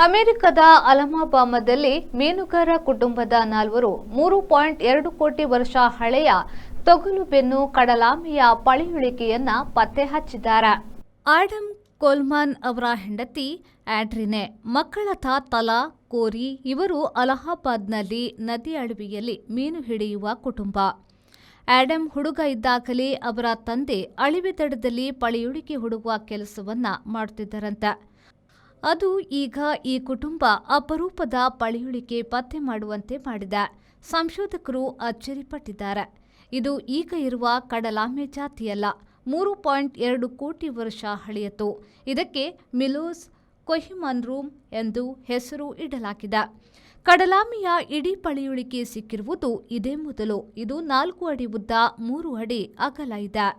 ಅಮೆರಿಕದ ಅಲಮಾಬಾಮಾದಲ್ಲಿ ಮೀನುಗಾರ ಕುಟುಂಬದ 3.2 ಕೋಟಿ ವರ್ಷ ಹಳೆಯ ತೊಗಲುಬೆನ್ನು ಕಡಲಾಮೆಯ ಪಳೆಯುಳಿಕೆಯನ್ನ ಪತ್ತೆ ಹಚ್ಚಿದ್ದಾರೆ. ಆಡಮ್ ಕೋಲ್ಮನ್ ಅವರ ಹೆಂಡತಿ ಆಡ್ರಿನೆ, ಮಕ್ಕಳಾದ ತಲಾ, ಕೋರಿ ಇವರು ಅಲಹಾಬಾದ್ನಲ್ಲಿ ನದಿ ಅಡವಿಯಲ್ಲಿ ಮೀನು ಹಿಡಿಯುವ ಕುಟುಂಬ. ಆಡಮ್ ಹುಡುಗ ಇದ್ದಾಗಲೇ ಅವರ ತಂದೆ ಅಳಿವಿದಡದಲ್ಲಿ ಪಳೆಯುಳಿಕೆ ಹುಡುಕುವ ಕೆಲಸವನ್ನ ಮಾಡುತ್ತಿದ್ದರಂತೆ. ಅದು ಈಗ ಈ ಕುಟುಂಬ ಅಪರೂಪದ ಪಳೆಯುಳಿಕೆ ಪತ್ತೆ ಮಾಡುವಂತೆ ಮಾಡಿದೆ. ಸಂಶೋಧಕರು ಅಚ್ಚರಿಪಟ್ಟಿದ್ದಾರೆ. ಇದು ಈಗ ಇರುವ ಕಡಲಾಮೆ ಜಾತಿಯಲ್ಲ, 3.2 ಕೋಟಿ ವರ್ಷ ಹಳೆಯದು. ಇದಕ್ಕೆ ಮಿಲೋಸ್ ಕೊಹಿಮನ್ರೂಮ್ ಎಂದು ಹೆಸರು ಇಡಲಾಗಿದೆ. ಕಡಲಾಮೆಯ ಇಡೀ ಪಳೆಯುಳಿಕೆ ಸಿಕ್ಕಿರುವುದು ಇದೇ ಮೊದಲು. ಇದು 4 ಅಡಿ ಉದ್ದ, 3 ಅಡಿ ಅಗಲ ಇದೆ.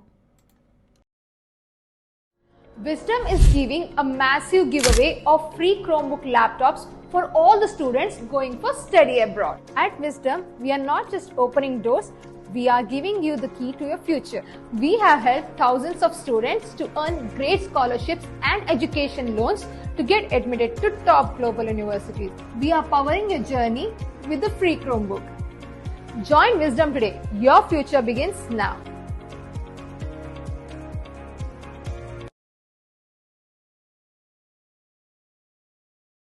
Wisdom is giving a massive giveaway of free Chromebook laptops for all the students going for study abroad. At Wisdom, we are not just opening doors, we are giving you the key to your future. We have helped thousands of students to earn great scholarships and education loans to get admitted to top global universities. We are powering your journey with the free Chromebook. Join Wisdom today. Your future begins now.